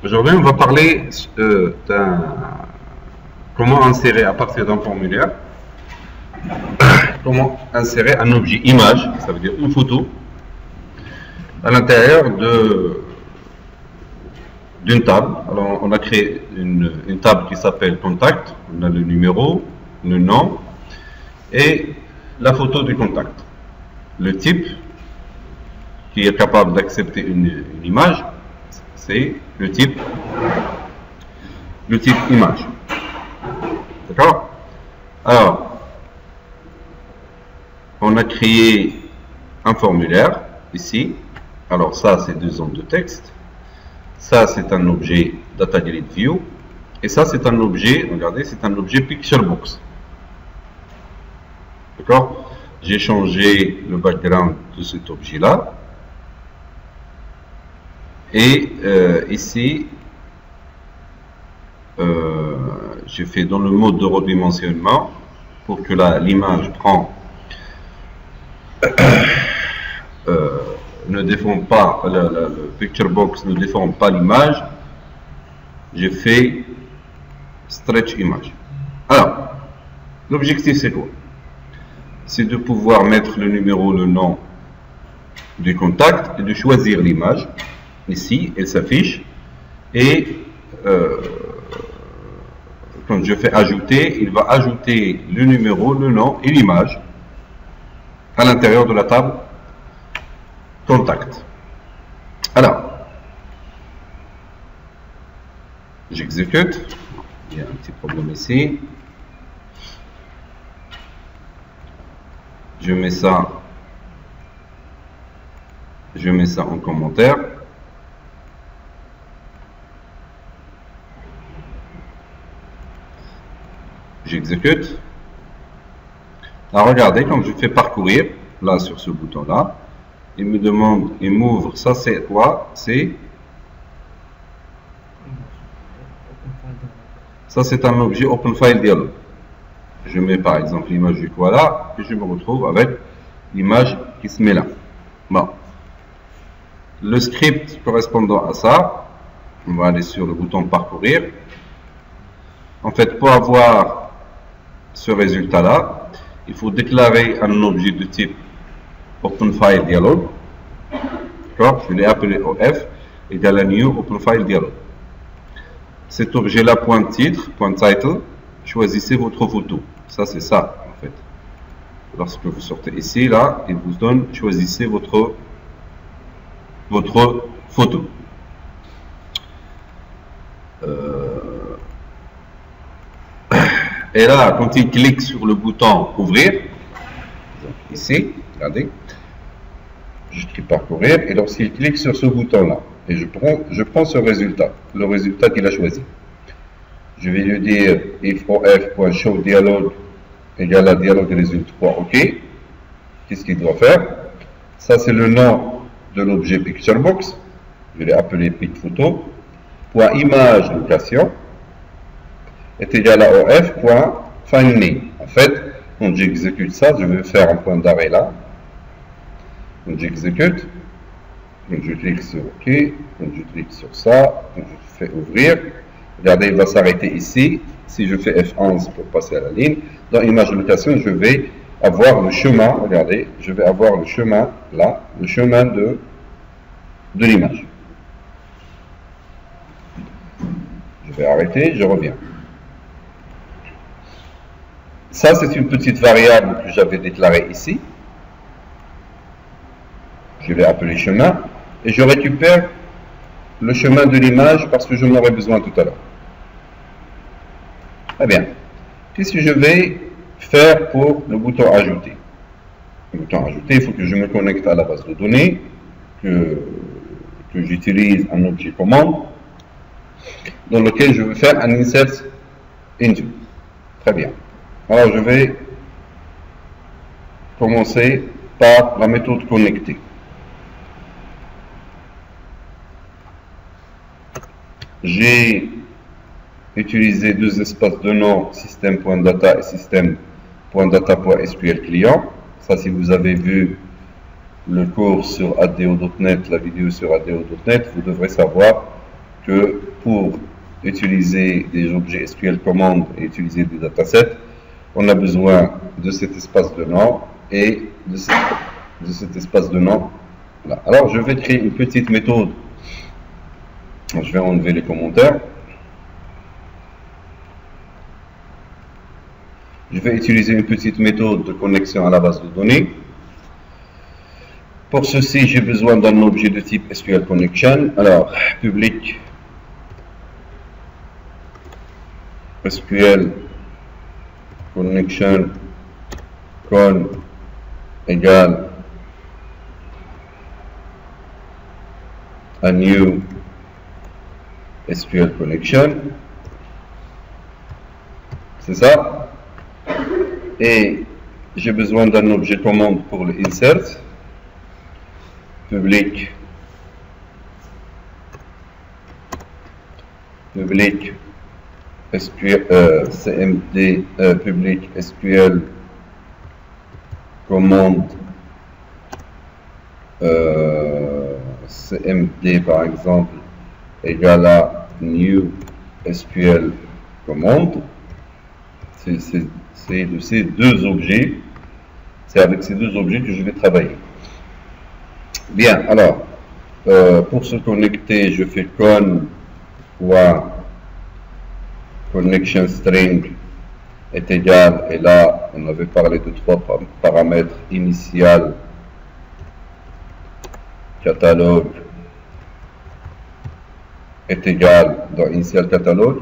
Aujourd'hui, on va parler comment insérer à partir d'un formulaire, comment insérer un objet image, ça veut dire une photo, à l'intérieur d'une table. Alors, on a créé une table qui s'appelle contact. On a le numéro, le nom et la photo du contact. Le type qui est capable d'accepter une image, c'est le type image. D'accord? Alors, on a créé un formulaire ici. Alors ça, c'est deux zones de texte. Ça, c'est un objet Data Grid View. Et ça, c'est un objet, regardez, c'est un objet Picture Box. D'accord? J'ai changé le background de cet objet-là. Et ici, j'ai fait dans le mode de redimensionnement pour que l'image prend ne défend pas, le picture box ne défend pas l'image. J'ai fait stretch image. Alors, l'objectif c'est quoi? C'est de pouvoir mettre le numéro, le nom du contact et de choisir l'image. Ici, elle s'affiche. Et quand je fais ajouter, il va ajouter le numéro, le nom et l'image à l'intérieur de la table contact. Alors, j'exécute. Il y a un petit problème ici. Je mets ça en commentaire. J'exécute. Là, regardez, quand je fais parcourir, là sur ce bouton-là, il me demande, il m'ouvre, ça c'est quoi? Ça c'est un objet Open File Dialog. Je mets par exemple l'image du koala et je me retrouve avec l'image qui se met là. Bon. Le script correspondant à ça, on va aller sur le bouton parcourir. En fait, pour avoir ce résultat-là, il faut déclarer un objet de type Open File Dialog. D'accord? Je l'ai appelé OF égale à New Open File Dialog. Cet objet-là, point titre, point title, choisissez votre photo. Ça, c'est ça, en fait. Lorsque vous sortez ici, là, il vous donne, choisissez votre photo. Et là, quand il clique sur le bouton ouvrir, ici, regardez, je clique parcourir, et lorsqu'il clique sur ce bouton-là, et je prends ce résultat, le résultat qu'il a choisi. Je vais lui dire if of.showDialog égale à dialog result.ok. Qu'est-ce qu'il doit faire? Ça, c'est le nom de l'objet PictureBox. Je l'ai appelé PicPhoto. .image location est égal à of.findName. En fait, quand j'exécute ça, je vais faire un point d'arrêt là. Quand j'exécute, quand je clique sur OK, quand je clique sur ça, quand je fais ouvrir, regardez, il va s'arrêter ici. Si je fais F11 pour passer à la ligne, dans image location, je vais avoir le chemin, regardez, je vais avoir le chemin là, le chemin de l'image. Je vais arrêter, je reviens. Ça, c'est une petite variable que j'avais déclarée ici. Je vais appeler chemin et je récupère le chemin de l'image parce que je m'en aurai besoin tout à l'heure. Très bien. Qu'est-ce que je vais faire pour le bouton ajouter? Le bouton ajouter, il faut que je me connecte à la base de données, que j'utilise un objet commande dans lequel je vais faire un insert into. Très bien. Alors je vais commencer par la méthode connecter. J'ai utilisé deux espaces de nom système.data et système.data.sql client. Ça, si vous avez vu le cours sur ADO.NET, la vidéo sur ADO.NET, vous devrez savoir que pour utiliser des objets SQL Command et utiliser des datasets, on a besoin de cet espace de nom et de cet espace de nom là. Alors je vais créer une petite méthode. Je vais enlever les commentaires. Je vais utiliser une petite méthode de connexion à la base de données. Pour ceci, j'ai besoin d'un objet de type SQL Connection. Alors, public SQL Connection con égale a new SQL Connection. C'est ça. Et j'ai besoin d'un objet commande pour le insert. Public SQL CMD public SQL commande CMD par exemple égale à new SQL commande. C'est de ces deux objets, c'est avec ces deux objets que je vais travailler. Bien, alors, pour se connecter, je fais connection string est égal, et là, on avait parlé de trois paramètres: initial, catalogue est égal, dans initial catalogue,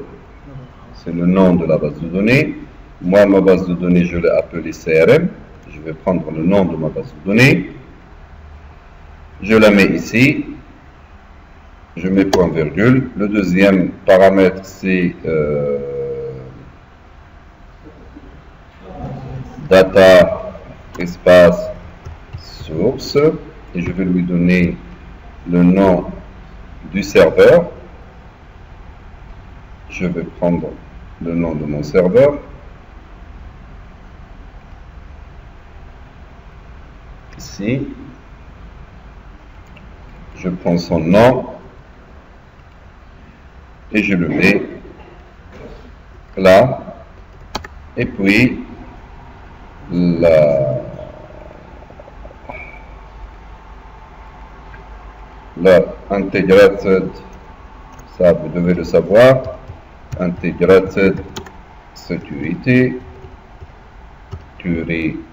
c'est le nom de la base de données. Moi, ma base de données, je l'ai appelée CRM. Je vais prendre le nom de ma base de données. Je la mets ici. Je mets point virgule. Le deuxième paramètre, c'est data espace source. Et je vais lui donner le nom du serveur. Je vais prendre le nom de mon serveur. Ici, je prends son nom et je le mets là, et puis la integrated, ça vous devez le savoir, integrated security,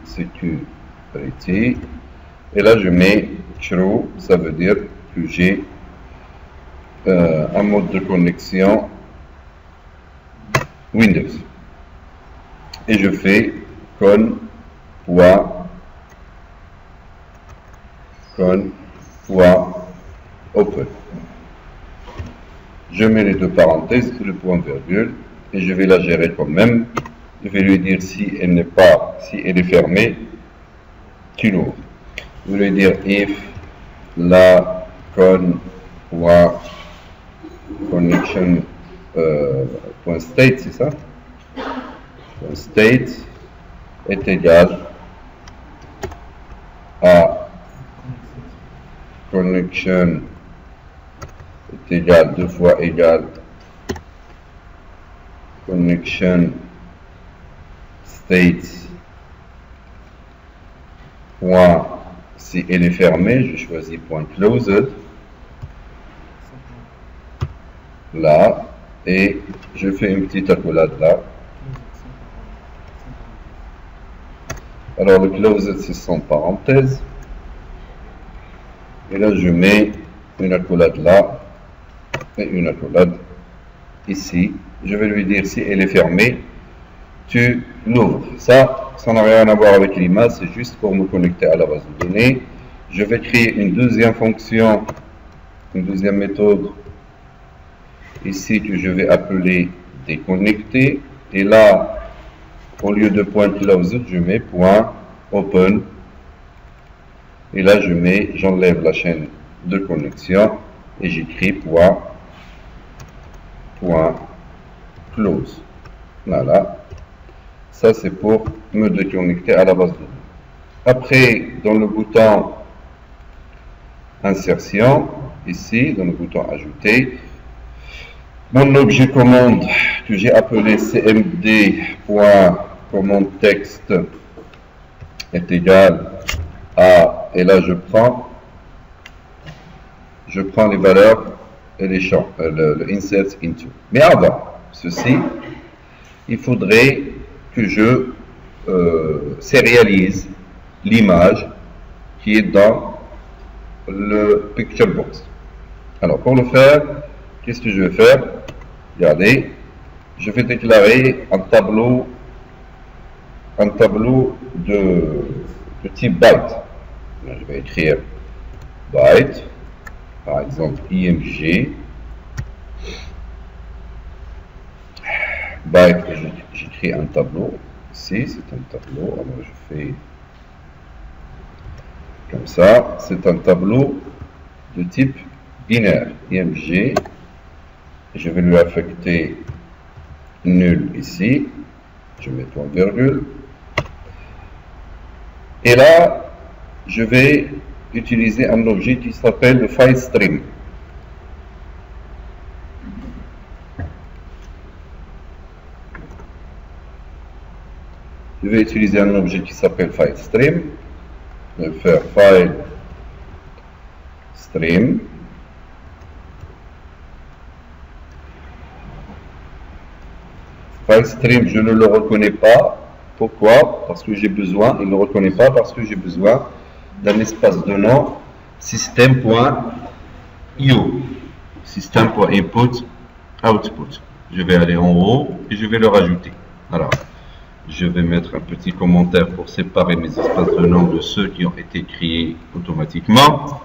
security. Et là, je mets true, ça veut dire que j'ai un mode de connexion Windows. Et je fais con.open. Je mets les deux parenthèses et le point virgule, et je vais la gérer quand même. Je vais lui dire si elle est fermée, tu l'ouvres. Je vais lui dire if la connection .state, c'est ça? .state est égal à connection est égal, deux fois égal connection state point, si elle est fermée, je choisis point closed là, et je fais une petite accolade là. Alors le closed, c'est sans parenthèse, et là je mets une accolade là et une accolade ici. Je vais lui dire si elle est fermée, tu l'ouvres. Ça n'a rien à voir avec l'image, c'est juste pour me connecter à la base de données. Je vais créer une deuxième fonction, une deuxième méthode ici que je vais appeler déconnecter, et là au lieu de point closed, je mets point open, et là j'enlève la chaîne de connexion et j'écris point close. Voilà, ça c'est pour me déconnecter à la base de données. Après, dans le bouton insertion, ici, dans le bouton ajouter. Mon objet commande que j'ai appelé cmd.commande texte est égal à, et là je prends les valeurs et les champs, le insert into. Mais avant ceci, il faudrait que je sérialise l'image qui est dans le picture box. Alors pour le faire, qu'est-ce que je vais faire? Regardez, je vais déclarer un tableau de type byte. Je vais écrire byte, par exemple img, byte, j'écris un tableau. Ici, c'est un tableau. Alors je fais comme ça. C'est un tableau de type binaire, img. Je vais lui affecter nul ici. Je mets point virgule. Et là, je vais utiliser un objet qui s'appelle le file stream. Je vais utiliser un objet qui s'appelle file stream. Je vais faire file stream. File stream, je ne le reconnais pas. Pourquoi? Parce que j'ai besoin, il ne le reconnaît pas parce que j'ai besoin d'un espace de nom system.io, system.input output. Je vais aller en haut et je vais le rajouter. Alors, je vais mettre un petit commentaire pour séparer mes espaces de nom de ceux qui ont été créés automatiquement.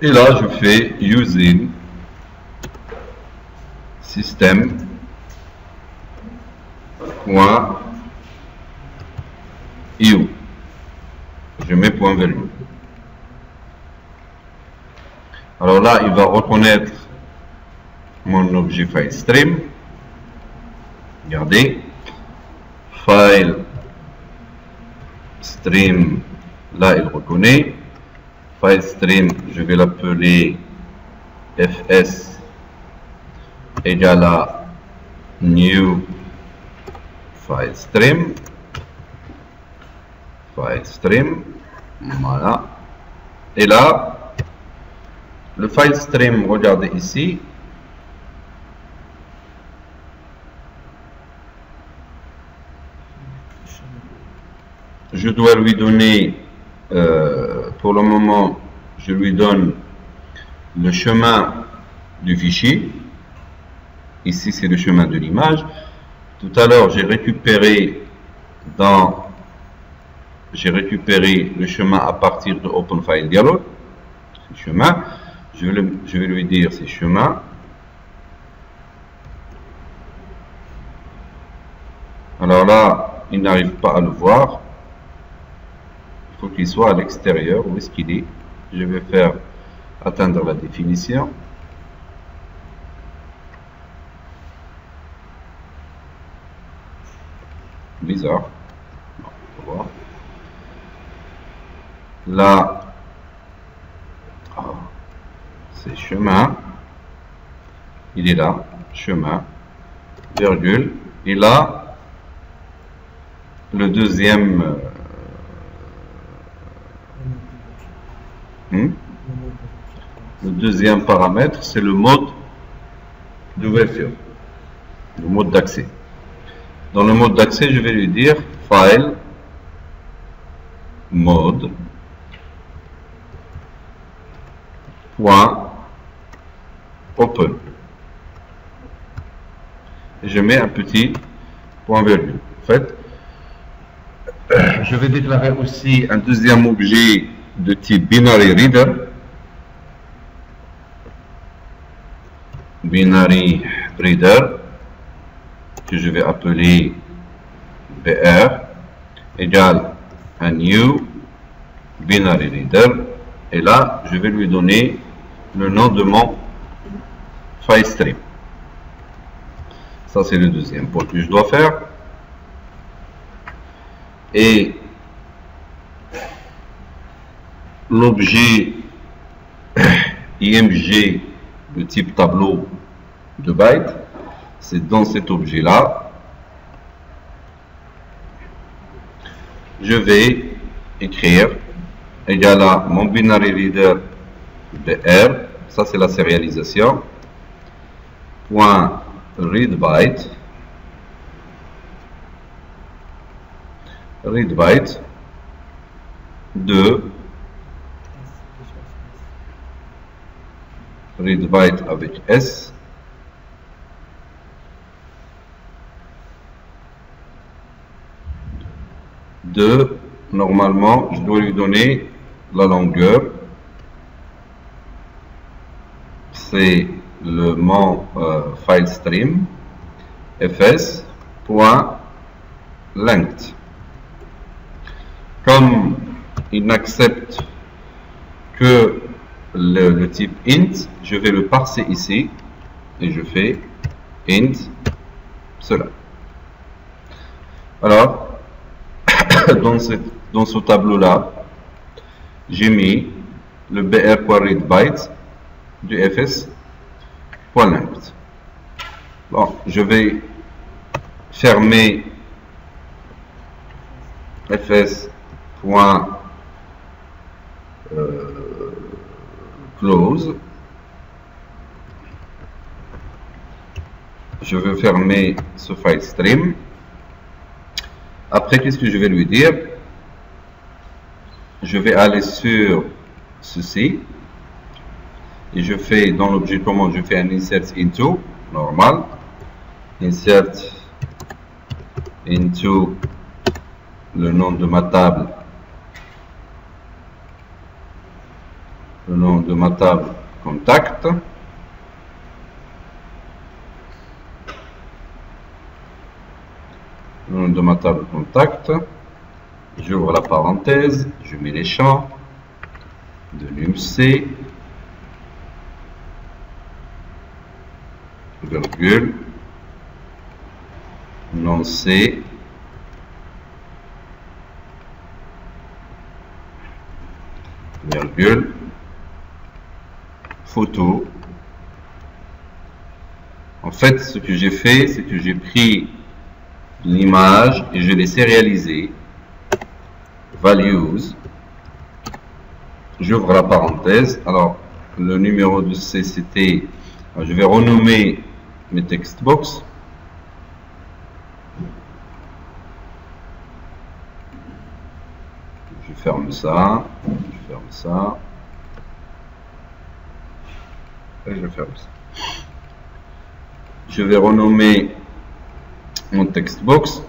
Et là, je fais using system.io. Je mets point virgule. Alors là, il va reconnaître mon objet file stream. Regardez. File stream, là il reconnaît. File stream, je vais l'appeler fs égale à new file stream. File stream, voilà. Et là, le file stream, regardez ici. Je dois lui donner, pour le moment, je lui donne le chemin du fichier. Ici, c'est le chemin de l'image. Tout à l'heure, j'ai récupéré le chemin à partir de OpenFileDialog. C'est chemin. Je vais lui dire c'est chemin. Alors là, il n'arrive pas à le voir. Il faut qu'il soit à l'extérieur. Où est-ce qu'il est? Je vais faire atteindre la définition. Bizarre. Non, on va voir. Là, c'est chemin. Il est là. Chemin. Virgule. Et là, le deuxième. Le deuxième paramètre, c'est le mode d'ouverture, le mode d'accès. Dans le mode d'accès, je vais lui dire file mode .open. Et je mets un petit point virgule. En fait, je vais déclarer aussi un deuxième objet de type binary reader. Binary reader que je vais appeler BR égale un new binary reader, et là je vais lui donner le nom de mon file stream. Ça c'est le deuxième point que je dois faire. Et l'objet IMG de type tableau de bytes, c'est dans cet objet-là. Je vais écrire égal à mon binary reader BR, ça c'est la sérialisation, point read byte de read byte avec S de, normalement je dois lui donner la longueur, c'est le mon file stream fs.length. Comme il n'accepte que le type int, je vais le parser ici et je fais int cela. Alors dans ce tableau là, j'ai mis le br.readbyte du fs.length. Bon, je vais fermer fs.close. Je vais fermer ce file stream. Après, qu'est-ce que je vais lui dire? Je vais aller sur ceci et je fais dans l'objet commande, je fais un insert into normal, insert into le nom de ma table, contact, le nom de ma table contact, j'ouvre la parenthèse, je mets les champs de num-c, virgule, nom c, virgule, photo. En fait, ce que j'ai fait, c'est que j'ai pris l'image et je l'ai sérialisée. Values, j'ouvre la parenthèse. Alors, le numéro de C, c'était, je vais renommer mes textbox. Je ferme ça, et je ferme ça. Je vais renommer mon textbox.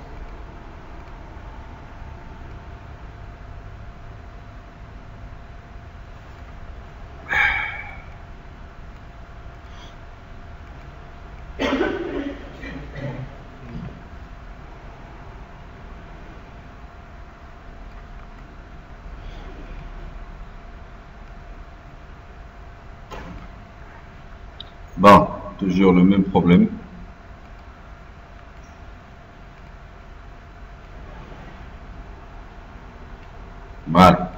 Bon, toujours le même problème. Voilà.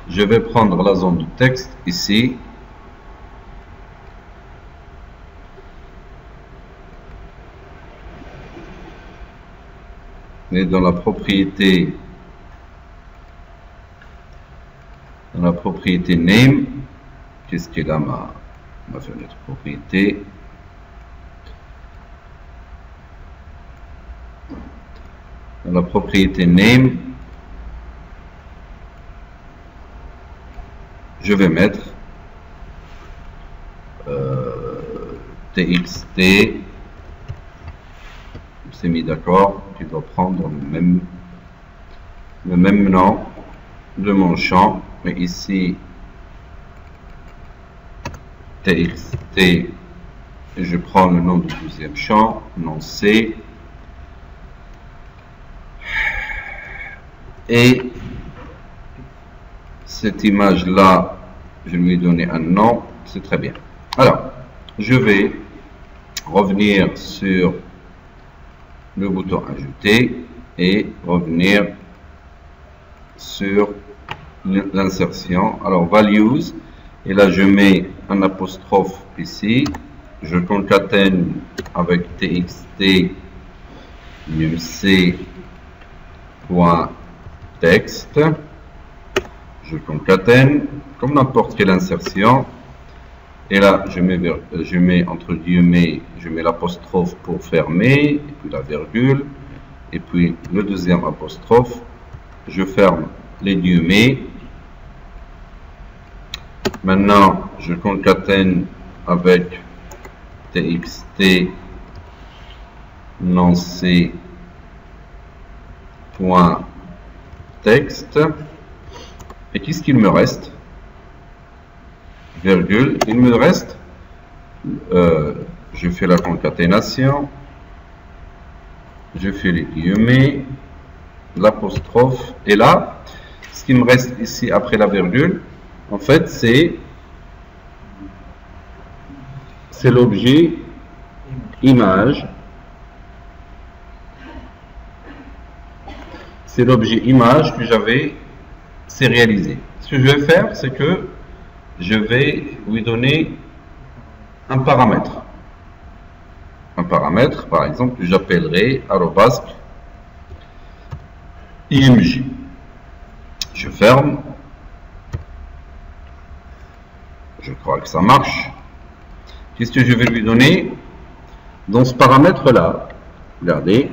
Je vais prendre la zone de texte ici. Et dans la propriété name, qu'est-ce qu'est là ma fenêtre propriété? Dans la propriété name, je vais mettre txt, c'est mis d'accord, qui doit prendre le même nom de mon champ, mais ici txt, et je prends le nom du deuxième champ, nom C, et cette image là, je lui ai donné un nom, c'est très bien. Alors, je vais revenir sur le bouton ajouter et revenir sur l'insertion. Alors, values, et là je mets un apostrophe ici, je concatène avec txt numc.text, je concatène comme n'importe quelle insertion, et là je mets entre guillemets, je mets l'apostrophe pour fermer, et puis la virgule, et puis le deuxième apostrophe, je ferme les guillemets. Maintenant je concatène avec txt numc.text, et qu'est-ce qu'il me reste? Virgule, il me reste, je fais la concaténation, je fais les guillemets, l'apostrophe, et là, ce qui me reste ici après la virgule, en fait, c'est l'objet image. C'est l'objet image que j'avais sérialisé. Ce que je vais faire, c'est que je vais lui donner un paramètre. Un paramètre, par exemple, que j'appellerai @img. Je ferme. Je crois que ça marche. Qu'est-ce que je vais lui donner? Dans ce paramètre-là, regardez,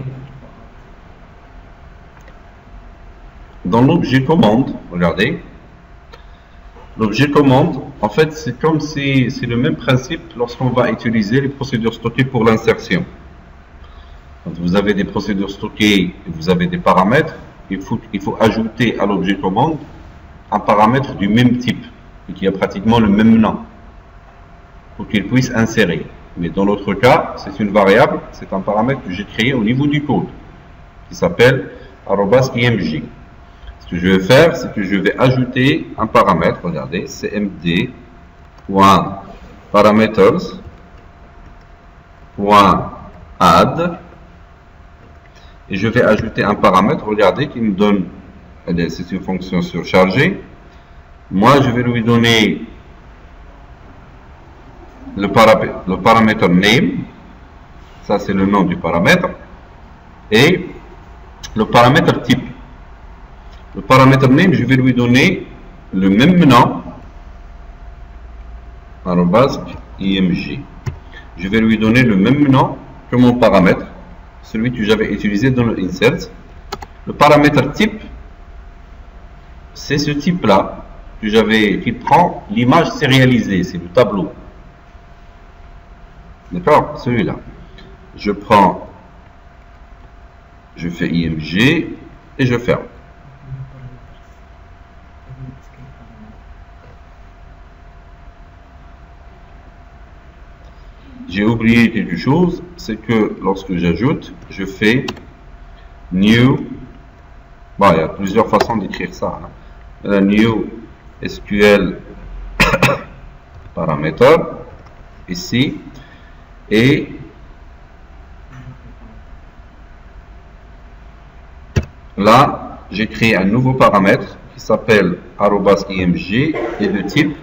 dans l'objet commande, regardez, l'objet commande, en fait, c'est comme si c'est le même principe lorsqu'on va utiliser les procédures stockées pour l'insertion. Quand vous avez des procédures stockées et vous avez des paramètres, il faut ajouter à l'objet commande un paramètre du même type et qui a pratiquement le même nom pour qu'il puisse insérer. Mais dans l'autre cas, c'est une variable, c'est un paramètre que j'ai créé au niveau du code qui s'appelle @img. Ce que je vais faire, c'est que je vais ajouter un paramètre, regardez, cmd.parameters.add, et je vais ajouter un paramètre, regardez, qui me donne, c'est une fonction surchargée. Moi, je vais lui donner le paramètre name, ça c'est le nom du paramètre, et le paramètre type. Le paramètre name, je vais lui donner le même nom, @img. Je vais lui donner le même nom que mon paramètre, celui que j'avais utilisé dans le insert. Le paramètre type, c'est ce type-là qui prend l'image sérialisée, c'est le tableau. D'accord? Celui-là. Je fais img et je ferme. J'ai oublié quelque chose, c'est que lorsque j'ajoute, je fais new. Bon, il y a plusieurs façons d'écrire ça. New SQL parameter ici, et là j'ai créé un nouveau paramètre qui s'appelle @img et de type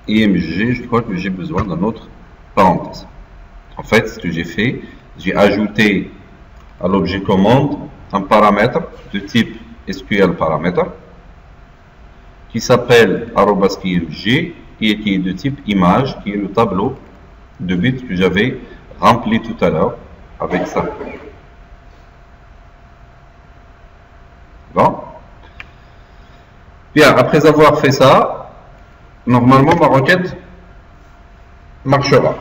img. Je crois que j'ai besoin d'un autre parenthèse. En fait, ce que j'ai fait, j'ai ajouté à l'objet commande un paramètre de type SQL parameter qui s'appelle @img et qui est de type image, qui est le tableau de bits que j'avais rempli tout à l'heure avec ça. Bon. Bien, après avoir fait ça, normalement ma requête marchera.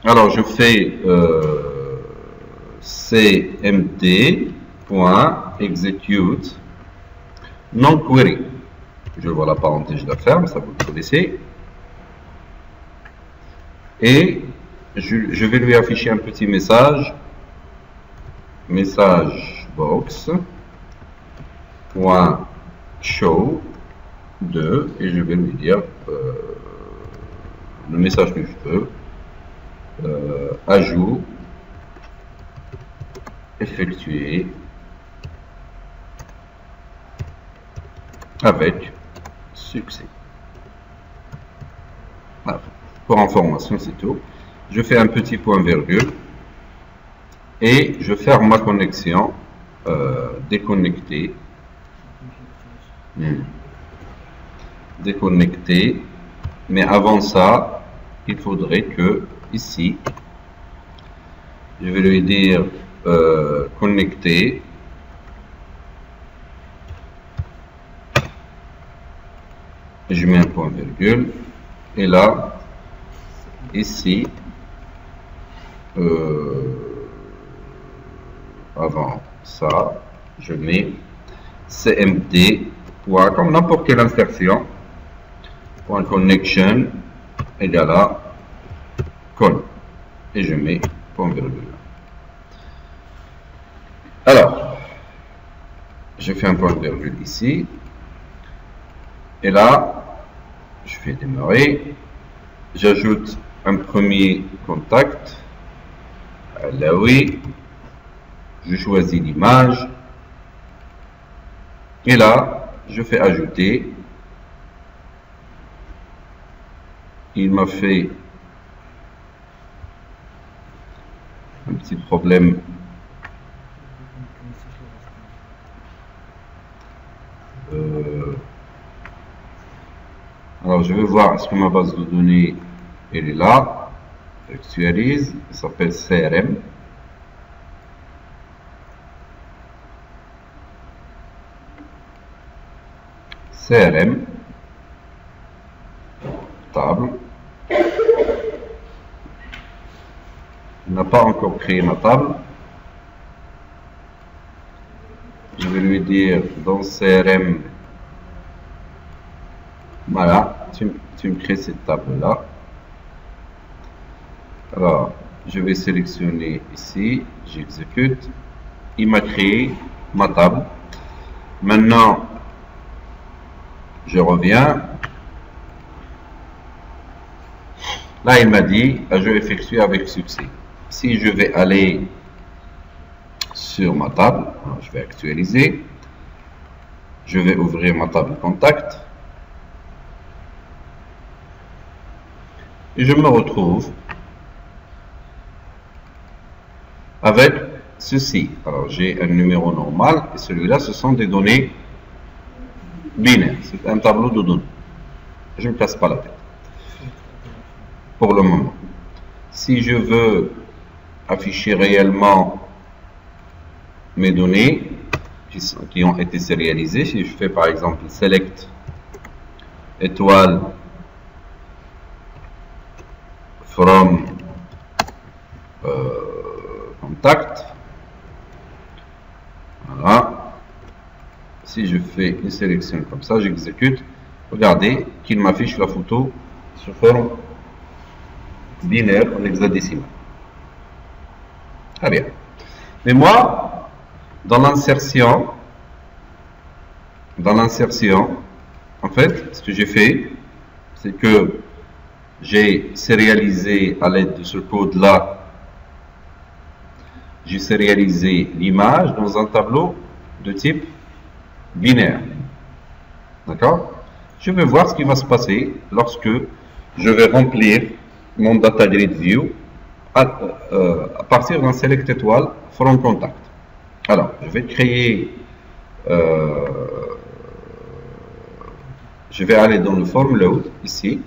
Alors je fais cmd.execute non-query. Je vois la parenthèse, je la ferme, ça vous le connaissez. Et je vais lui afficher un petit message, message box .show 2, et je vais lui dire le message que je veux, ajout effectué avec succès. Voilà. Pour information, c'est tout. Je fais un petit point virgule et je ferme ma connexion déconnectée. Déconnecté, mais avant ça il faudrait que ici je vais lui dire connecté, je mets un point virgule et là ici avant ça je mets cmd point, comme n'importe quelle insertion, point connection égale à con et je mets point virgule. Alors je fais un point virgule ici et là je fais démarrer, j'ajoute un premier contact, là oui, je choisis l'image et là je fais ajouter. Il m'a fait un petit problème. Alors je vais voir est-ce que ma base de données elle est là. Actualise, il s'appelle CRM. CRM, table. Il n'a pas encore créé ma table. Je vais lui dire dans CRM, voilà, tu me crées cette table là. Alors, je vais sélectionner ici, j'exécute. Il m'a créé ma table. Maintenant, je reviens. Là, il m'a dit ajout effectué avec succès. Si je vais aller sur ma table, je vais actualiser. Je vais ouvrir ma table contact. Et je me retrouve avec ceci. Alors, j'ai un numéro normal et celui-là, ce sont des données binaires. C'est un tableau de données. Je ne me casse pas la tête. Pour le moment. Si je veux afficher réellement mes données qui ont été sérialisées, si je fais par exemple select étoile from contact, voilà. Si je fais une sélection comme ça, j'exécute, regardez qu'il m'affiche la photo sous forme binaire en hexadécimal. Très bien. Mais moi, dans l'insertion, en fait, ce que j'ai fait, c'est que j'ai sérialisé à l'aide de ce code-là, j'ai sérialisé l'image dans un tableau de type binaire. D'accord? Je vais voir ce qui va se passer lorsque je vais remplir mon data grid view à partir d'un select étoile from contact. Alors, je vais créer, je vais aller dans le form load ici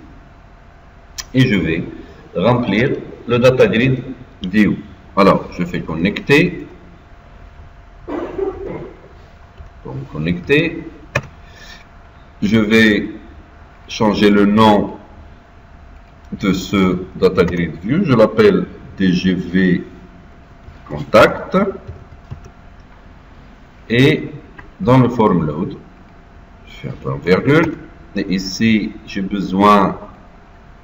et je vais remplir le data grid view. Alors, je fais connecter. Donc, connecter. Je vais changer le nom de ce data grid view. Je l'appelle DGV contact. Et dans le form load, je fais un point virgule. Et ici, j'ai besoin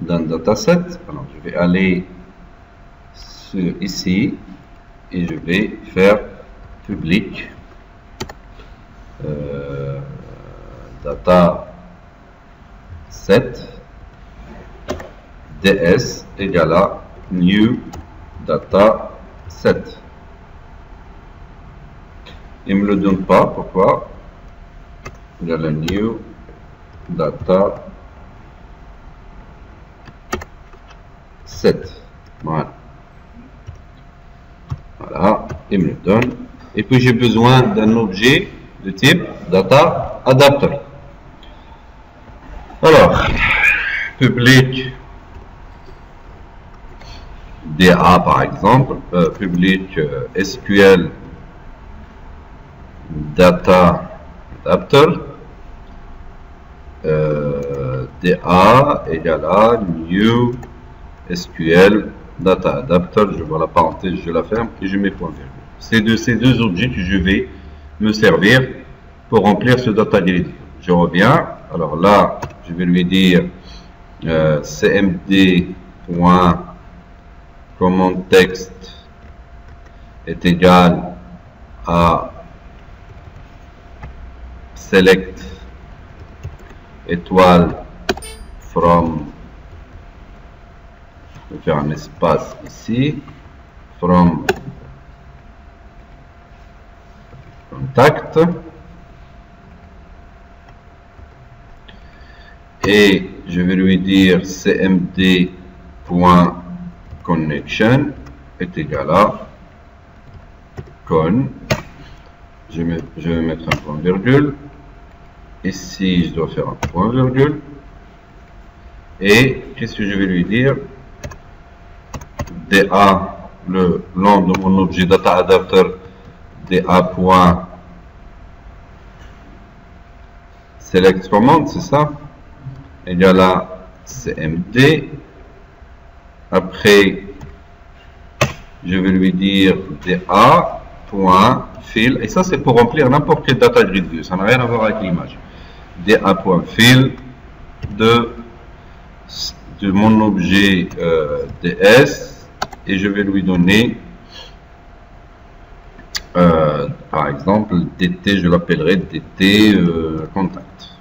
d'un dataset. Alors, je vais aller ici et je vais faire public data set ds égale à new data set. Il me le donne pas, pourquoi? Il y a le new data set. Voilà. Voilà, il me le donne. Et puis j'ai besoin d'un objet de type data adapter. Alors, public DA par exemple, public SQL data adapter, DA égale à new SQL data adapter, je vois la parenthèse, je la ferme et je mets point virgule. C'est de ces deux objets que je vais me servir pour remplir ce data grid. Je reviens, alors là je vais lui dire cmd.command text est égal à select étoile from, je vais faire un espace ici, from contact, et je vais lui dire cmd.connection est égal à con, je vais mettre un point virgule, ici je dois faire un point virgule, et qu'est-ce que je vais lui dire? DA, le nom de mon objet data adapter, DA.select command, c'est ça, égal à cmd. Après je vais lui dire DA.fill, et ça c'est pour remplir n'importe quel data grid view, ça n'a rien à voir avec l'image. DA.fill de mon objet DS, et je vais lui donner par exemple DT, je l'appellerai DT contact,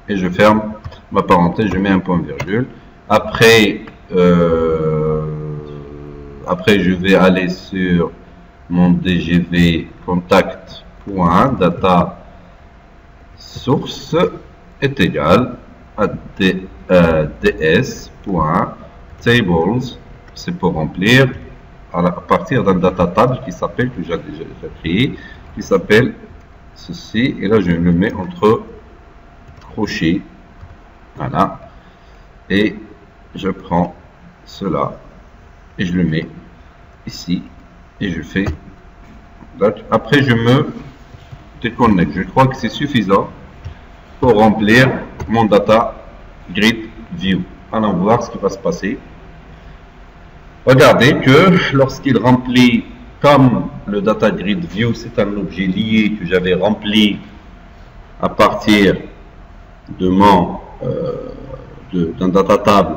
et je ferme ma parenthèse, je mets un point virgule. Après je vais aller sur mon DGV contact.data source est égal à ds.tables, c'est pour remplir à partir d'un data table qui s'appelle, que j'ai déjà créé, qui s'appelle ceci, et là je le mets entre crochets, voilà, et je prends cela et je le mets ici et je fais, après je me déconnecte. Je crois que c'est suffisant pour remplir mon data grid view. Allons voir ce qui va se passer. Regardez que lorsqu'il remplit, comme le data grid view c'est un objet lié que j'avais rempli à partir de mon d'un data table,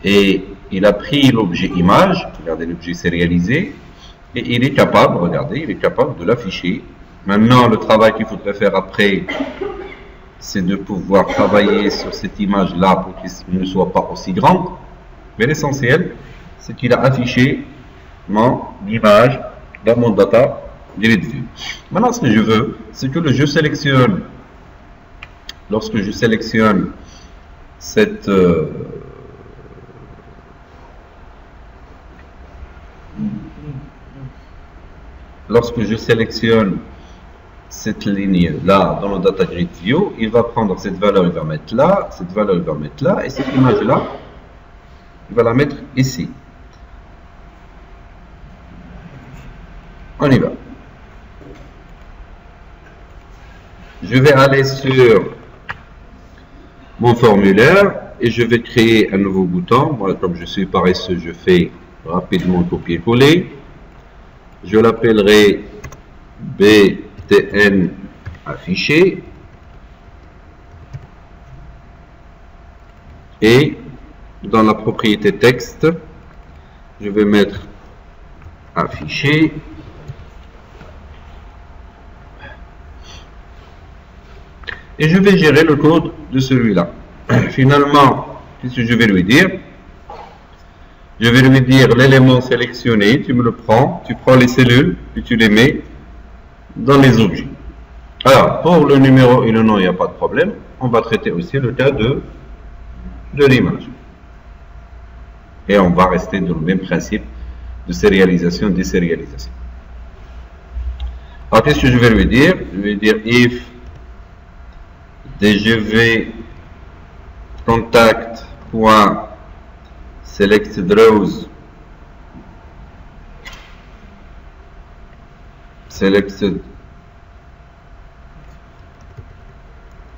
et il a pris l'objet image, regardez, l'objet sérialisé, et il est capable, regardez, il est capable de l'afficher. Maintenant le travail qu'il faudrait faire après, c'est de pouvoir travailler sur cette image là pour qu'il ne soit pas aussi grande. Mais l'essentiel, c'est qu'il a affiché mon image dans mon data grid view. Maintenant, ce que je veux, c'est que je sélectionne, lorsque je sélectionne cette cette ligne là dans le data grid view, il va prendre cette valeur, il va mettre là, cette valeur, il va mettre là, et cette image là, il va la mettre ici. On y va. Je vais aller sur mon formulaire et je vais créer un nouveau bouton. Moi, comme je suis paresseux, je fais rapidement copier-coller. Je l'appellerai BTN affiché. Et dans la propriété texte, je vais mettre affiché. Et je vais gérer le code de celui-là. Finalement, qu'est-ce que je vais lui dire? Je vais lui dire l'élément sélectionné, tu me le prends, tu prends les cellules et tu les mets dans les objets. Alors, pour le numéro et le nom, il n'y a pas de problème. On va traiter aussi le cas de l'image. Et on va rester dans le même principe de sérialisation, désérialisation. Alors, qu'est-ce que je vais lui dire? Je vais dire if dgv contact.selectedRows selected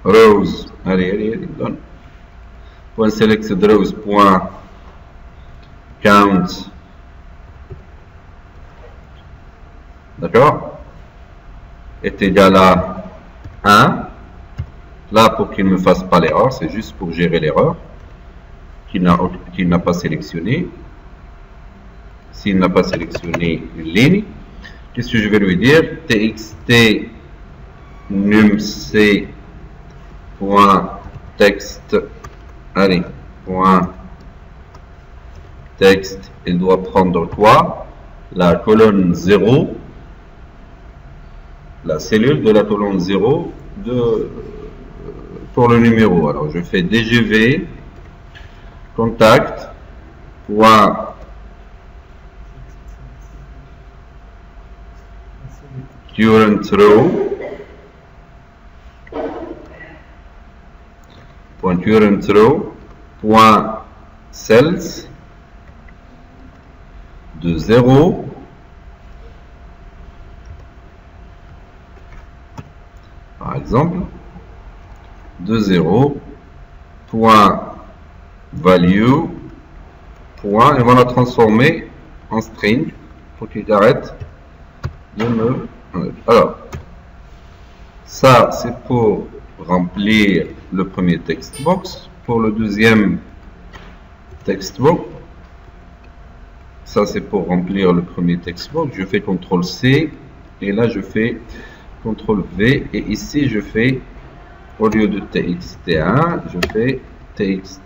rows, allez, donne. Point selected rows point count, d'accord, est égal à 1. Là, pour qu'il ne me fasse pas l'erreur, c'est juste pour gérer l'erreur qu'il n'a pas sélectionné. S'il n'a pas sélectionné une ligne, qu'est-ce que je vais lui dire? Txt numc point texte, allez, point texte, il doit prendre quoi? La colonne 0, la cellule de la colonne 0 pour le numéro. Alors je fais dgv contact point current row point cells de 0 par exemple, de 0 point value point, et on va la transformer en string pour qu'il arrête de me... Alors, ça c'est pour remplir le premier text box. Pour le deuxième text box, ça c'est pour remplir le premier text box, je fais CTRL C et là je fais CTRL V, et ici je fais, au lieu de txt1, je fais txt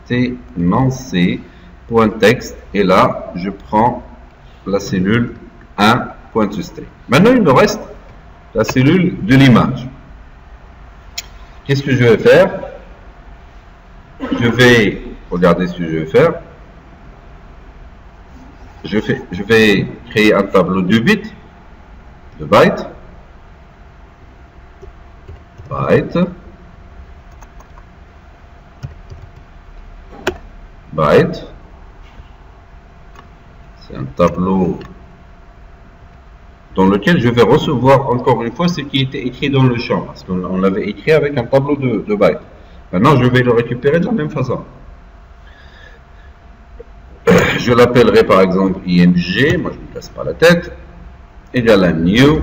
non-c .text, et là je prends la cellule 1.toString. Maintenant il me reste la cellule de l'image. Qu'est-ce que je vais faire? Je vais regarder ce que je vais faire. Je vais créer un tableau de bits, de bytes. Byte. C'est un tableau dans lequel je vais recevoir encore une fois ce qui était écrit dans le champ, parce qu'on l'avait écrit avec un tableau de bytes. Maintenant, je vais le récupérer de la même façon. Je l'appellerai par exemple img, moi je ne me casse pas la tête, égal à new,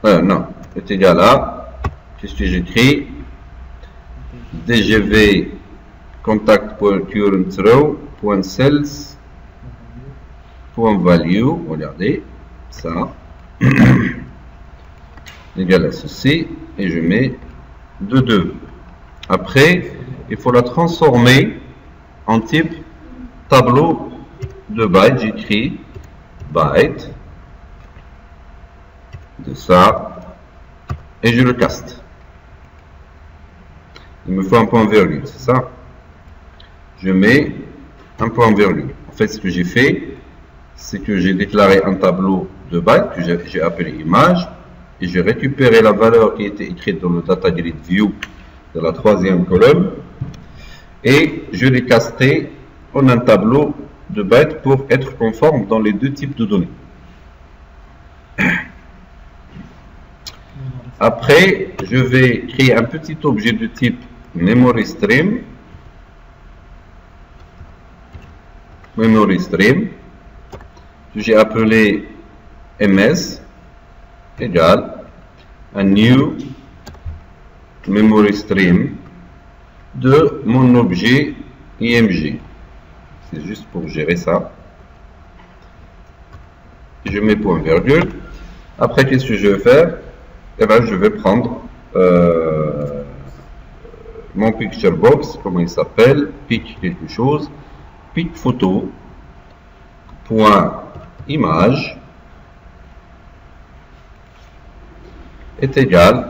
non, est égal à, qu'est-ce que j'écris? dgv contact.currentRow.cells.value, regardez, ça, égal à ceci, et je mets de 2. Après, il faut la transformer en type tableau de bytes. J'écris byte de ça et je le caste. Il me faut un point virgule, c'est ça? Je mets un point virgule. En fait, ce que j'ai fait, c'est que j'ai déclaré un tableau de bytes que j'ai appelé image, et j'ai récupéré la valeur qui était écrite dans le data grid view de la troisième colonne, et je l'ai casté en un tableau de bytes pour être conforme dans les deux types de données. Après, je vais créer un petit objet de type MemoryStream, que j'ai appelé ms, égale un new MemoryStream de mon objet img. C'est juste pour gérer ça. Je mets point virgule. Après, qu'est-ce que je vais faire? Eh bien, je vais prendre mon picture box, comment il s'appelle, pic quelque chose, pic photo, point image, est égal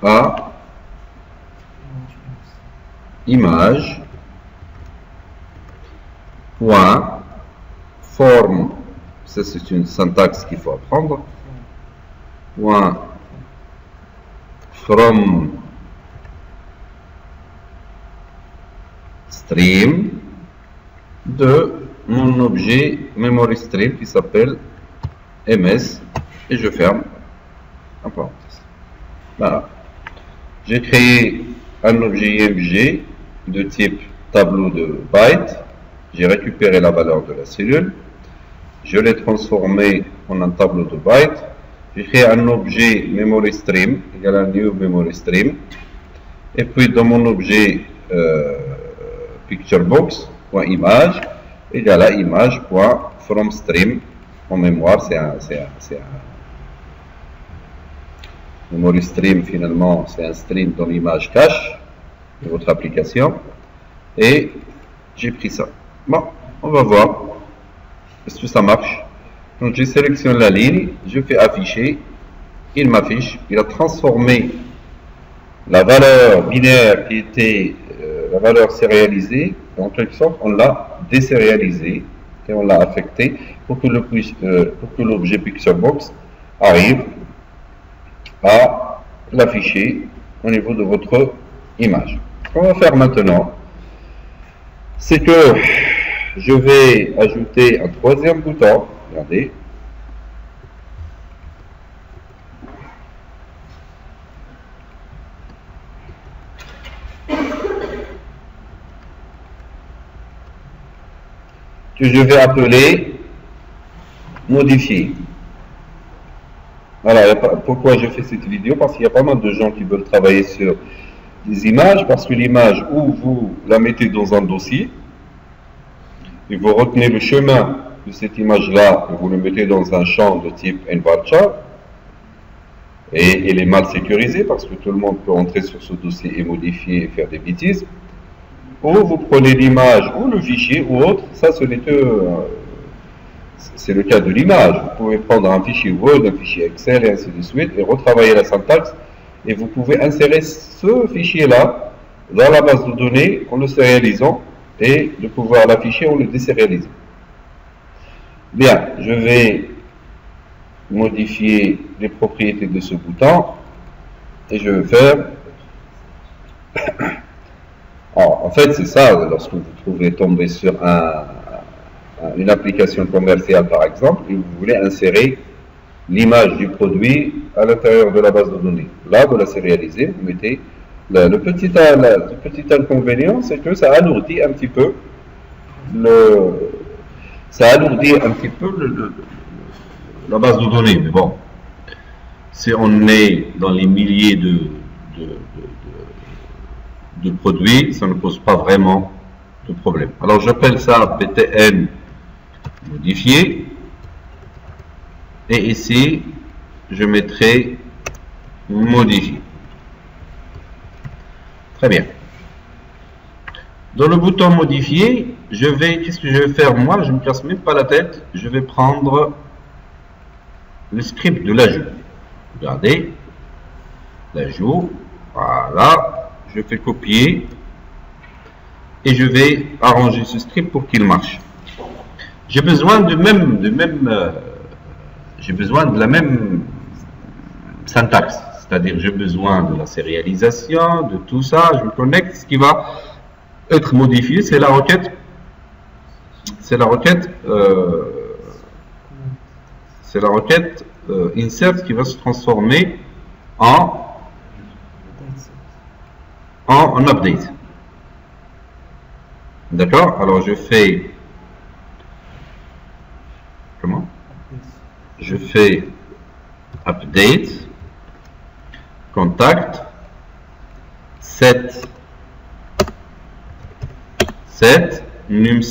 à image point forme, ça c'est une syntaxe qu'il faut apprendre, point from stream de mon objet memory stream qui s'appelle ms, et je ferme en parenthèse. Voilà. J'ai créé un objet IMG de type tableau de bytes. J'ai récupéré la valeur de la cellule. Je l'ai transformé en un tableau de bytes. J'ai créé un objet memory stream égal à new memory stream. Et puis dans mon objet picturebox.image égale à image.fromStream. En mémoire, c'est un memory stream, finalement, c'est un stream dans l'image cache de votre application. Et j'ai pris ça. Bon, on va voir. Est-ce que ça marche? Donc, je sélectionne la ligne, je fais afficher. Il m'affiche. Il a transformé la valeur binaire qui était la valeur sérialisée. En quelque sorte, on l'a désérialisée et on l'a affecté pour que l'objet Picturebox arrive à l'afficher au niveau de votre image. Ce qu'on va faire maintenant, c'est que je vais ajouter un troisième bouton. Regardez. Que je vais appeler modifier. Voilà, pourquoi je fais cette vidéo? Parce qu'il y a pas mal de gens qui veulent travailler sur des images, parce que l'image, où vous la mettez dans un dossier, et vous retenez le chemin de cette image-là, et vous le mettez dans un champ de type nvarchar, et elle est mal sécurisée, parce que tout le monde peut entrer sur ce dossier et modifier et faire des bêtises. Ou vous prenez l'image ou le fichier ou autre, ça ce n'est que c'est le cas de l'image. Vous pouvez prendre un fichier Word, un fichier Excel et ainsi de suite et retravailler la syntaxe, et vous pouvez insérer ce fichier-là dans la base de données en le sérialisant et de pouvoir l'afficher en le désérialisant. Bien, je vais modifier les propriétés de ce bouton et je vais faire alors, en fait, c'est ça, lorsque vous trouvez tomber sur une application commerciale, par exemple, et vous voulez insérer l'image du produit à l'intérieur de la base de données. Là, vous la sérialisez, vous mettez le petit inconvénient, c'est que ça alourdit un petit peu la base de données. Mais bon, si on est dans les milliers de produits, ça ne pose pas vraiment de problème. Alors j'appelle ça btn modifié, et ici je mettrai modifier. Très bien. Dans le bouton modifier, qu'est-ce que je vais faire? Moi, je ne me casse même pas la tête, je vais prendre le script de l'ajout. Regardez, l'ajout, voilà. Je fais copier et je vais arranger ce script pour qu'il marche. J'ai besoin j'ai besoin de la même syntaxe, c'est-à-dire j'ai besoin de la sérialisation, de tout ça. Je me connecte. Ce qui va être modifié, c'est la requête insert qui va se transformer en update. D'accord? Alors je fais comment? Je fais update contact set numc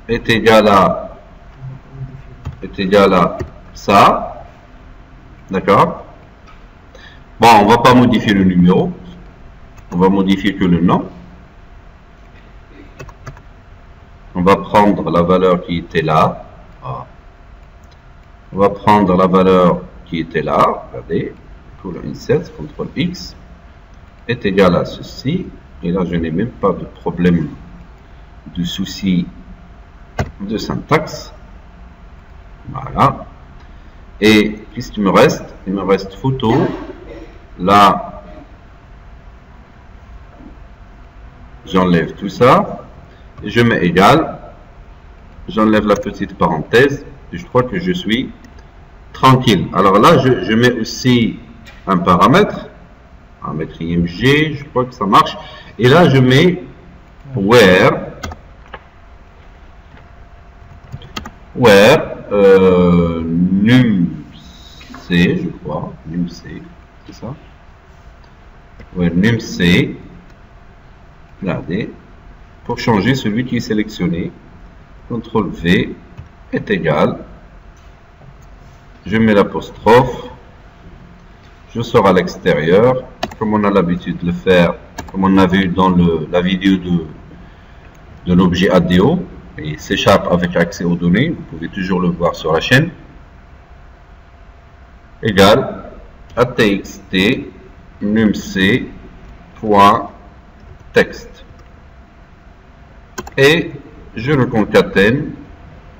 est égal à ça. D'accord? Bon, on va pas modifier le numéro. On va modifier que le nom. On va prendre la valeur qui était là. Ah. On va prendre la valeur qui était là. Regardez. Pour insert, CTRL X est égal à ceci. Et là, je n'ai même pas de problème de souci de syntaxe. Voilà. Et qu'est-ce qu'il me reste? Il me reste photo. Là, j'enlève tout ça. Et je mets égal. J'enlève la petite parenthèse. Et je crois que je suis tranquille. Alors là, je mets aussi un paramètre IMG. Je crois que ça marche. Et là, je mets where numc, je crois, numc, c'est ça, numc, regardez, pour changer celui qui est sélectionné, CTRL V est égal, je mets l'apostrophe, je sors à l'extérieur, comme on a l'habitude de le faire, comme on a vu dans la vidéo de l'objet ADO, et C# avec accès aux données, vous pouvez toujours le voir sur la chaîne, égal à txt numc.text. Et je le concatène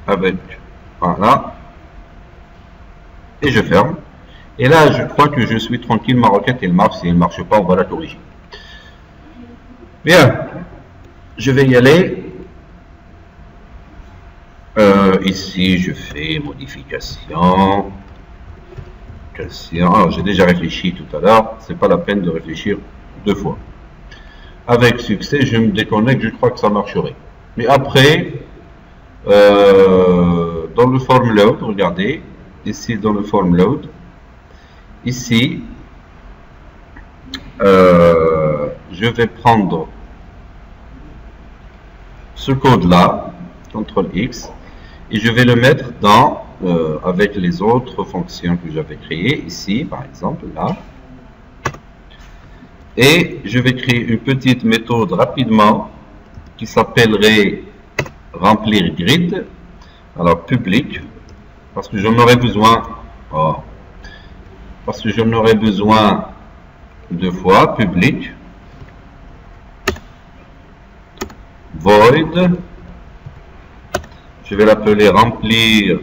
avec, voilà, et je ferme. Et là, je crois que je suis tranquille, ma requête, elle marche. Si elle ne marche pas, on va la corriger. Bien, je vais y aller. Ici, je fais modification. Alors, j'ai déjà réfléchi tout à l'heure. C'est pas la peine de réfléchir deux fois. Avec succès, je me déconnecte. Je crois que ça marcherait. Mais après, dans le form load, regardez, ici dans le form load, ici, je vais prendre ce code-là, CTRL X, et je vais le mettre dans, avec les autres fonctions que j'avais créées, ici, par exemple, là. Et je vais créer une petite méthode rapidement qui s'appellerait remplir grid. Alors, public, parce que j'en aurai besoin. Oh, parce que j'en aurai besoin deux fois, public, void, je vais l'appeler remplir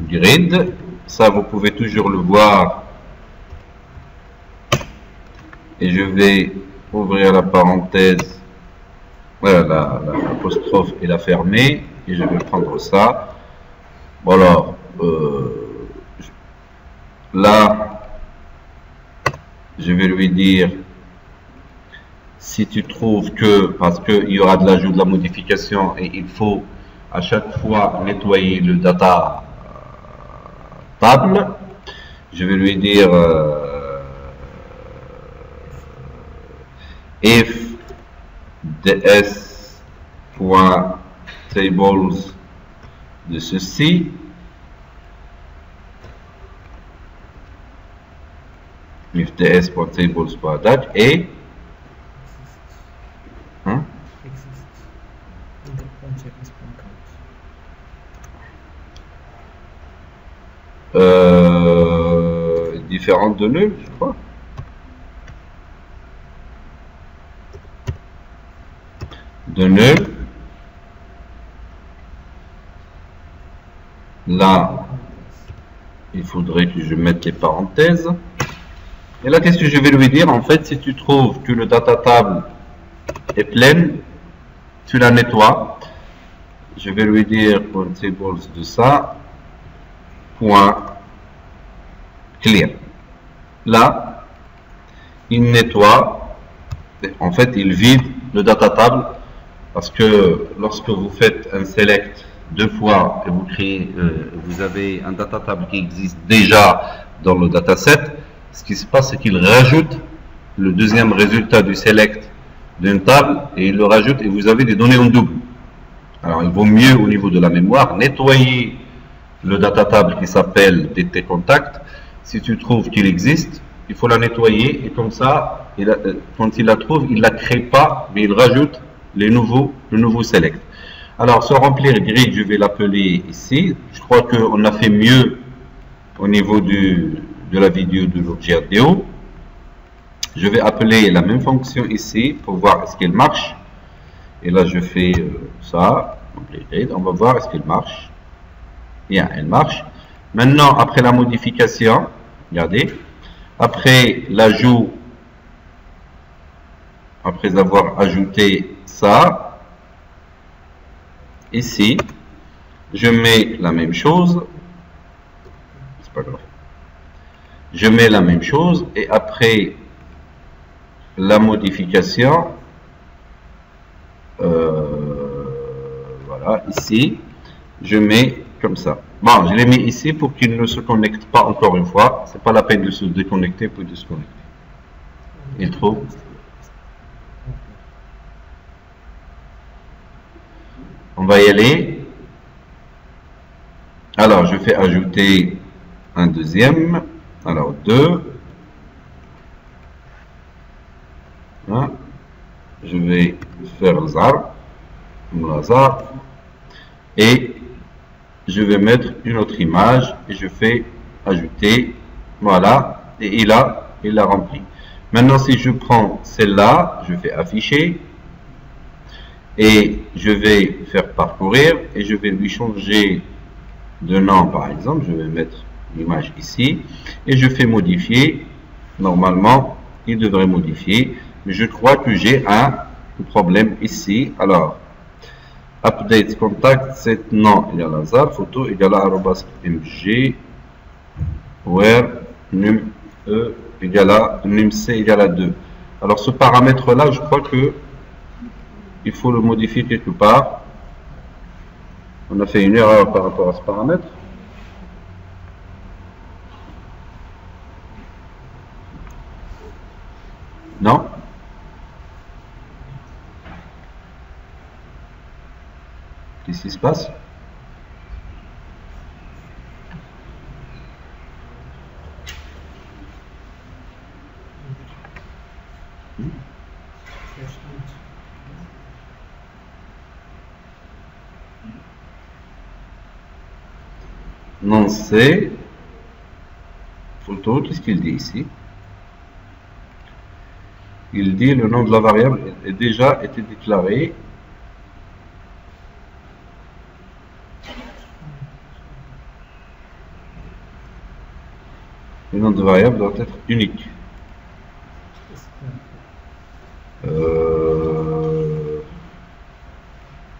grid, ça vous pouvez toujours le voir, et je vais ouvrir la parenthèse, voilà, l'apostrophe et la fermer, et je vais prendre ça, voilà, là, je vais lui dire, si tu trouves que, parce qu'il y aura de l'ajout, de la modification, et il faut à chaque fois nettoyer le data table, je vais lui dire if ds.tables de ceci, if ds.tables.dat et différente de nul, je crois. De nul. Là, il faudrait que je mette les parenthèses. Et là, qu'est-ce que je vais lui dire? En fait, si tu trouves que le data table est pleine, tu la nettoies. Je vais lui dire pour tables de ça, point clear. Là, il nettoie, en fait, il vide le data table parce que lorsque vous faites un select deux fois et vous créez, vous avez un data table qui existe déjà dans le dataset, ce qui se passe, c'est qu'il rajoute le deuxième résultat du select d'une table et il le rajoute et vous avez des données en double. Alors, il vaut mieux au niveau de la mémoire nettoyer le data table qui s'appelle DT Contact. Si tu trouves qu'il existe, il faut la nettoyer et comme ça, quand il la trouve, il ne la crée pas, mais il rajoute le nouveau select. Alors, ce remplir grid, je vais l'appeler ici. Je crois qu'on a fait mieux au niveau de la vidéo de l'objet ADO. Je vais appeler la même fonction ici pour voir est-ce qu'elle marche. Et là, je fais ça. On va voir est-ce qu'elle marche. Bien, elle marche. Maintenant, après la modification, regardez, après l'ajout, après avoir ajouté ça, ici, je mets la même chose. C'est pas grave. Je mets la même chose et après la modification, voilà, ici, je mets comme ça. Bon, je l'ai mis ici pour qu'il ne se connecte pas encore une fois. C'est pas la peine de se déconnecter pour de se connecter. Il trouve. On va y aller. Alors, je fais ajouter un deuxième. Alors, 2. Hein? Je vais faire le hasard. Et je vais mettre une autre image et je fais ajouter, voilà, et il a rempli. Maintenant, si je prends celle-là, je fais afficher et je vais faire parcourir et je vais lui changer de nom, par exemple. Je vais mettre l'image ici et je fais modifier. Normalement, il devrait modifier, mais je crois que j'ai un problème ici. Alors, update contact set nom égale hasard, photo égale @mg, where num e égale à num c égale à 2. Alors ce paramètre là, je crois que il faut le modifier quelque part. On a fait une erreur par rapport à ce paramètre. Non? Qu'est-ce qui se passe? Non, c'est photo. Qu'est-ce qu'il dit ici? Il dit le nom de la variable a déjà été déclaré. Le nom de variable doit être unique.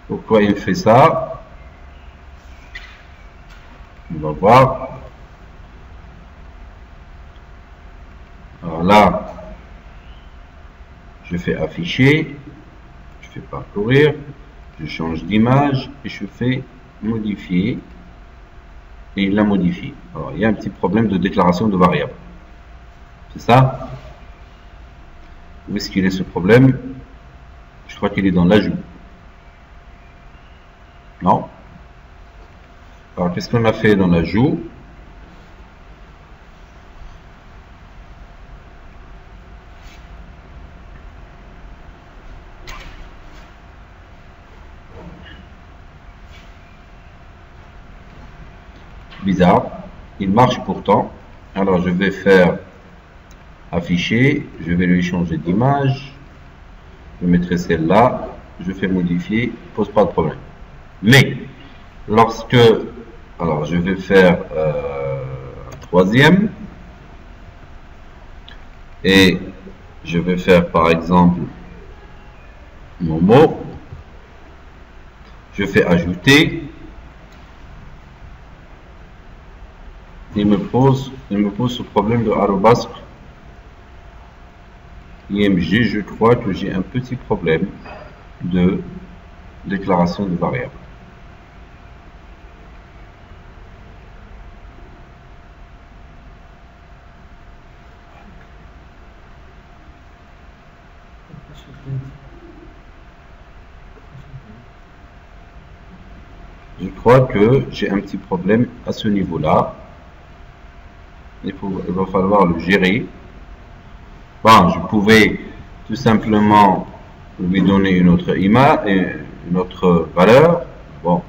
Pourquoi il fait ça? On va voir. Alors là, je fais afficher, je fais parcourir, je change d'image et je fais modifier. Et il l'a modifié. Alors, il y a un petit problème de déclaration de variable. C'est ça? Où est-ce qu'il est ce problème? Je crois qu'il est dans l'ajout. Non? Alors, qu'est-ce qu'on a fait dans l'ajout? Bizarre. Il marche pourtant. Alors, je vais faire afficher. Je vais lui changer d'image. Je mettrai celle-là. Je fais modifier. Pose pas de problème. Mais, lorsque... Alors, je vais faire un troisième. Et je vais faire, par exemple, mon mot. Je fais ajouter. Il me pose ce problème de arrobasque img. Je crois que j'ai un petit problème de déclaration de variable. Je crois que j'ai un petit problème à ce niveau-là. Il va falloir le gérer. Bon, je pouvais tout simplement lui donner une autre image, une autre valeur. Bon,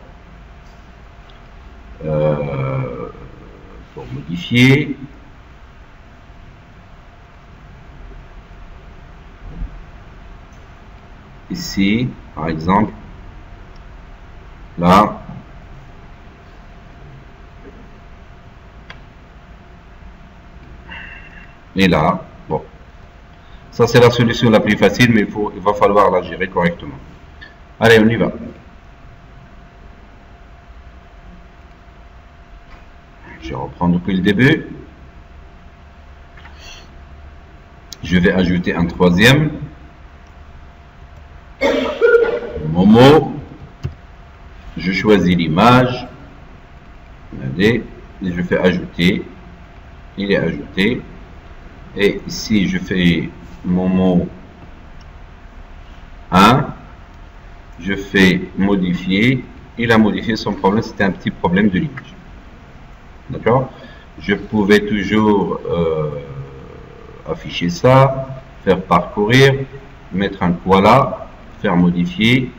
pour modifier. Ici, par exemple, là, et là, bon. Ça, c'est la solution la plus facile, mais il va falloir la gérer correctement. Allez, on y va. Je reprends depuis le début. Je vais ajouter un troisième. Momo. Je choisis l'image. Regardez. Et je fais ajouter. Il est ajouté. Et ici, je fais Momo 1. Je fais modifier. Il a modifié son problème. C'était un petit problème de l'image. D'accord? Je pouvais toujours afficher ça, faire parcourir, mettre un voilà, faire modifier.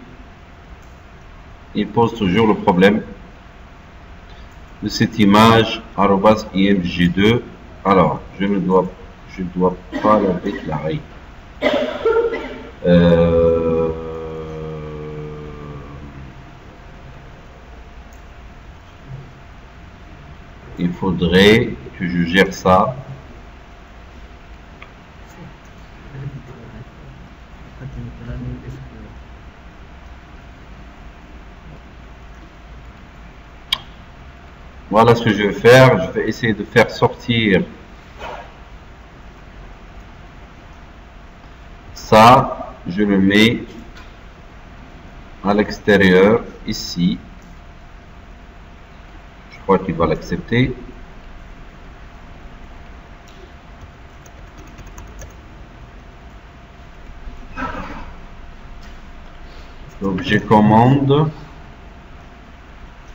Il pose toujours le problème de cette image @img2. Alors, je dois pas la déclarer. Il faudrait que je gère ça. Voilà ce que je vais faire. Je vais essayer de faire sortir ça. Je le mets à l'extérieur, ici. Je crois qu'il va l'accepter. L'objet commande.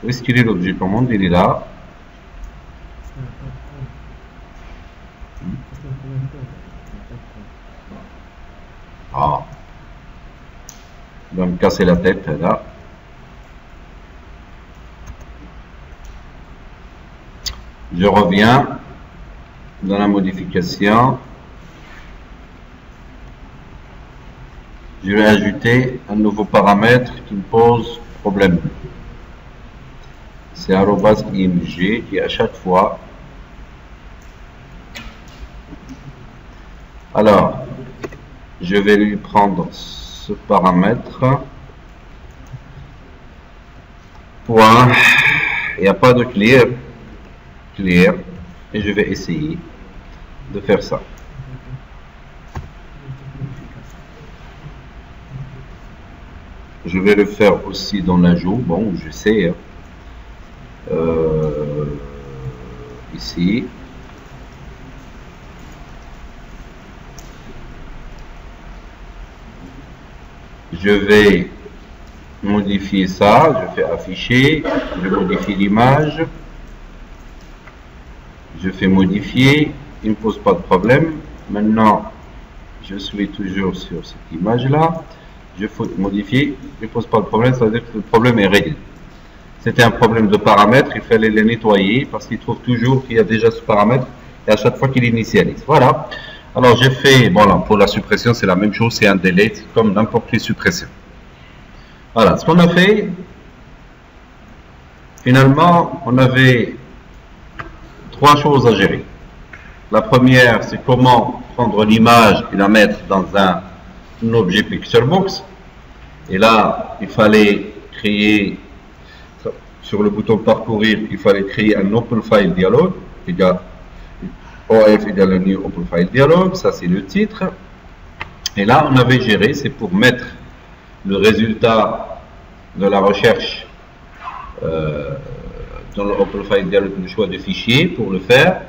Où est-ce qu'il est l'objet commande? Il est là. Ah. Il va me casser la tête là. Je reviens dans la modification. Je vais ajouter un nouveau paramètre qui me pose problème. C'est @img qui à chaque fois. Alors, je vais lui prendre ce paramètre. Point. Il n'y a pas de clear. Et je vais essayer de faire ça. Je vais le faire aussi dans l'ajout. Bon, je sais. Ici. Je vais modifier ça. Je fais afficher. Je modifie l'image. Je fais modifier. Il ne pose pas de problème. Maintenant, je suis toujours sur cette image-là. Je fais modifier. Il ne pose pas de problème. Ça veut dire que le problème est réglé. C'était un problème de paramètres, il fallait les nettoyer parce qu'il trouve toujours qu'il y a déjà ce paramètre et à chaque fois qu'il initialise. Voilà. Alors j'ai fait, voilà, pour la suppression c'est la même chose, c'est un delete comme n'importe quelle suppression. Voilà, ce qu'on a fait, finalement, on avait trois choses à gérer. La première, c'est comment prendre l'image et la mettre dans un objet Picturebox. Et là, il fallait créer. Sur le bouton parcourir, il fallait créer un Open File Dialog, égale OF égale New Open File Dialog, ça c'est le titre. Et là, on avait géré, c'est pour mettre le résultat de la recherche dans le Open File Dialog, le choix de fichier. Pour le faire,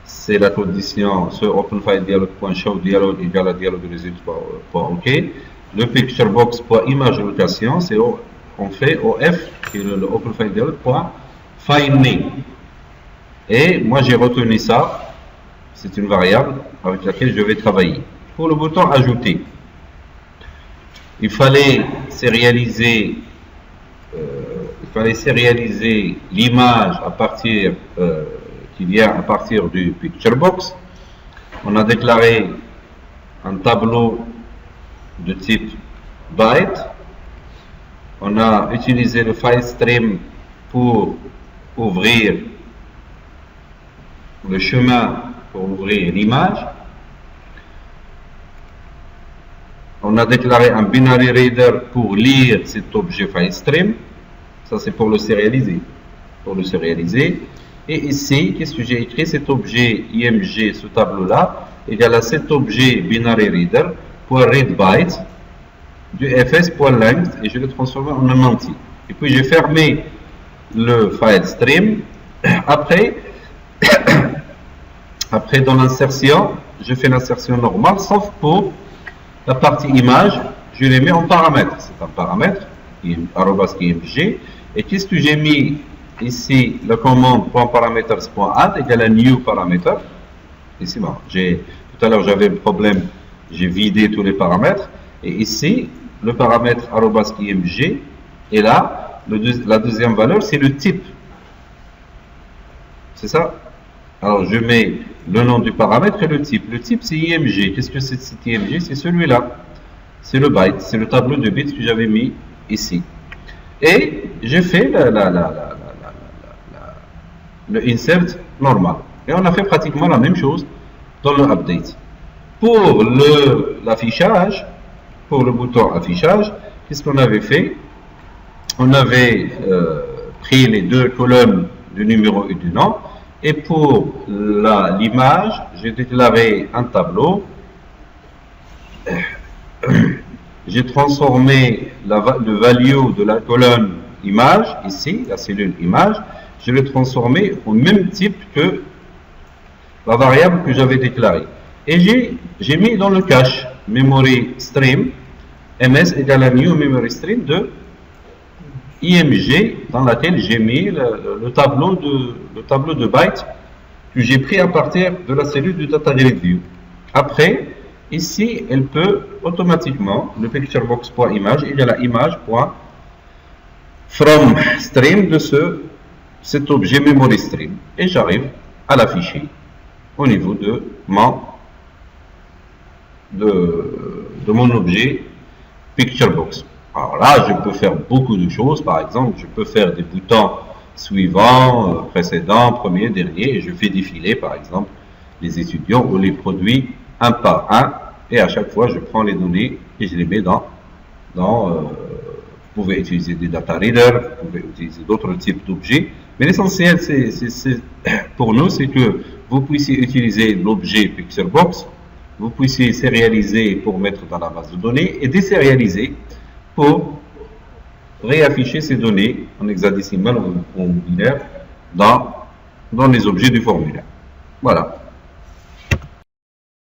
c'est la condition ce Open File Dialog.show dialog égale à dialog résultat.ok. Le picturebox.image location, c'est on fait OF, qui est le Open File Dialog, .filename. Et moi j'ai retenu ça, c'est une variable avec laquelle je vais travailler. Pour le bouton ajouter, il fallait sérialiser l'image à partir qui vient à partir du picture box. On a déclaré un tableau de type byte. On a utilisé le file stream pour ouvrir le chemin pour ouvrir l'image. On a déclaré un binary reader pour lire cet objet file stream. Ça, c'est pour le sérialiser. Et ici, qu'est-ce que j'ai écrit? Cet objet IMG, ce tableau-là, égal à cet objet binary reader pour read byte du fs.length et je l'ai transformé en un entier. Et puis j'ai fermé le file stream. Après dans l'insertion, je fais l'insertion normale, sauf pour la partie image, je l'ai mis en paramètre. C'est un paramètre, @img. Et qu'est-ce que j'ai mis ici? La commande .parameters.add égale à new parameter. Ici, bon, tout à l'heure j'avais un problème, j'ai vidé tous les paramètres. Et ici, le paramètre @img. Et là, la deuxième valeur, c'est le type. C'est ça? Alors, je mets le nom du paramètre et le type. Le type, c'est IMG. Qu'est-ce que c'est cet IMG? C'est celui-là. C'est le byte. C'est le tableau de bits que j'avais mis ici. Et j'ai fait le insert normal. Et on a fait pratiquement la même chose dans le update. Pour l'affichage, pour le bouton affichage, qu'est-ce qu'on avait fait? On avait pris les deux colonnes du numéro et du nom. Et pour l'image, j'ai déclaré un tableau. J'ai transformé le value de la colonne image, ici, la cellule image, je l'ai transformé au même type que la variable que j'avais déclarée. Et j'ai mis dans le cache memory stream, ms égale à new memory stream de IMG, dans laquelle j'ai mis le tableau de bytes que j'ai pris à partir de la cellule du data grid view. Après, ici, elle peut automatiquement, le picturebox.image égale à image.from stream de cet objet memory stream. Et j'arrive à l'afficher au niveau de mon objet picturebox. Alors là, je peux faire beaucoup de choses. Par exemple, je peux faire des boutons suivants, précédents, premier, dernier, et je fais défiler, par exemple, les étudiants ou les produits un par un, et à chaque fois, je prends les données et je les mets vous pouvez utiliser des data readers, vous pouvez utiliser d'autres types d'objets, mais l'essentiel, pour nous, c'est que vous puissiez utiliser l'objet Picturebox, vous puissiez sérialiser pour mettre dans la base de données et désérialiser pour réafficher ces données en hexadécimal ou en binaire dans les objets du formulaire. Voilà.